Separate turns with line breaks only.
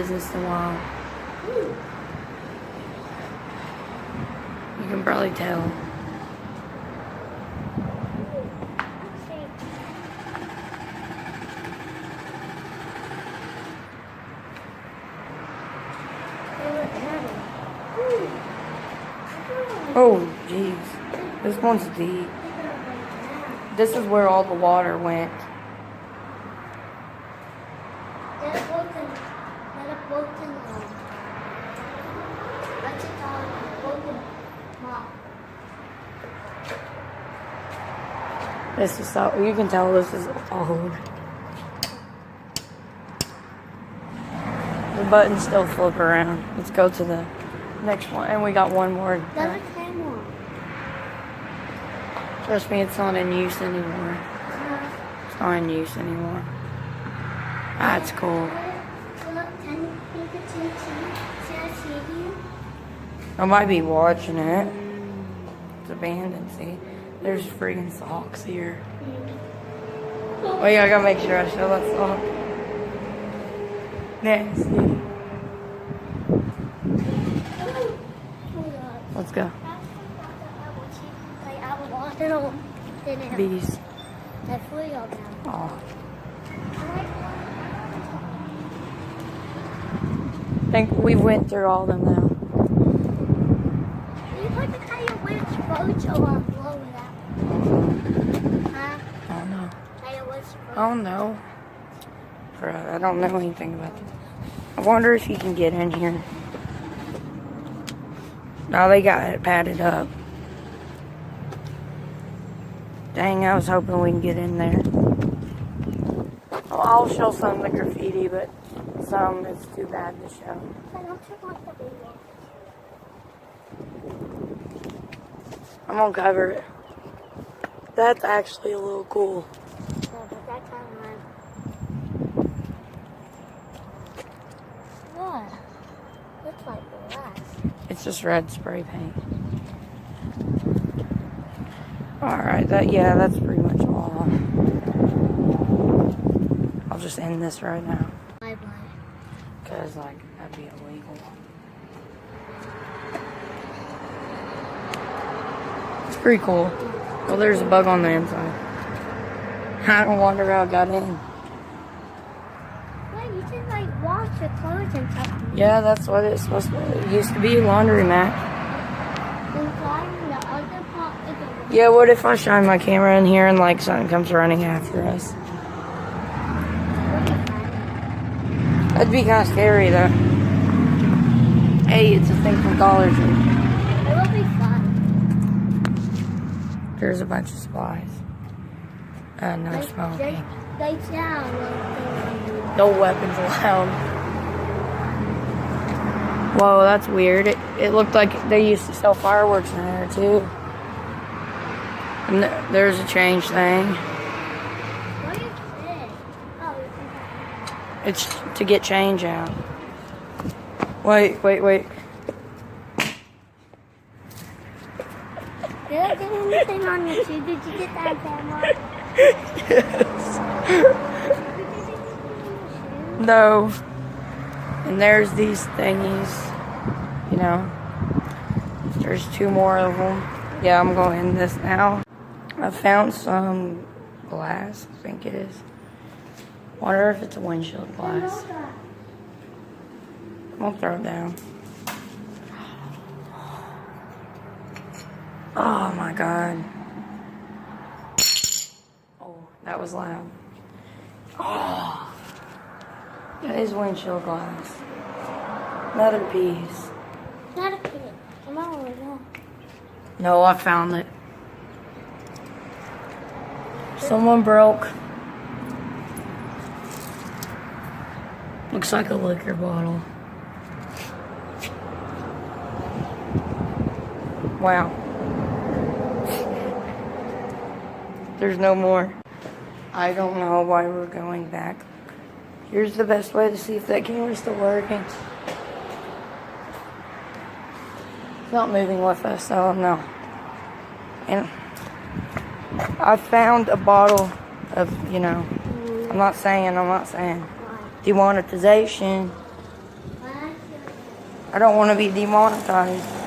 business in a while. You can probably tell. Oh, jeez. This one's deep. This is where all the water went. This is so, you can tell this is old. The buttons still flip around. Let's go to the next one. And we got one more.
There's a camera.
Trust me, it's not in use anymore. It's not in use anymore. That's cool. I might be watching it. It's abandoned, see? There's freaking socks here. Oh yeah, I gotta make sure I show that sock. Nasty. Let's go. Bees. Oh. I think we went through all of them now. Oh no. Bruh, I don't know anything about this. I wonder if you can get in here. No, they got it padded up. Dang, I was hoping we can get in there. Well, I'll show some of the graffiti, but some it's too bad to show. I'm gonna cover it. That's actually a little cool.
What? Looks like glass.
It's just red spray paint. Alright, that's pretty much all. I'll just end this right now.
Bye-bye.
Because, that'd be illegal. It's pretty cool. Well, there's a bug on the inside. I don't wonder how it got in.
Wait, you can, wash your clothes and stuff.
Yeah, that's what it's supposed to be. It used to be a laundromat. Yeah, what if I shine my camera in here and something comes running after us? That'd be kind of scary though. Hey, it's a thing from Dollar Tree.
It will be fun.
There's a bunch of supplies. No smoking.
They sound
No weapons allowed. Whoa, that's weird. It looked like they used to sell fireworks in there too. And there's a change thing.
What is this? Oh,
It's to get change out. Wait.
Did I get anything on you too? Did you get that camera?
Yes. No. And there's these thingies. There's 2 more of them. Yeah, I'm going to end this now. I found some glass, I think it is. Wonder if it's a windshield glass. I'm gonna throw it down. Oh my god. Oh, that was loud. Oh, that is windshield glass. Another piece.
Not a kid. Come on, no.
No, I found it. Someone broke. Looks like a liquor bottle. Wow. There's no more. I don't know why we're going back. Here's the best way to see if that camera's still working. It's not moving with us, so no. And I found a bottle of, I'm not saying. Demonetization. I don't want to be demonetized.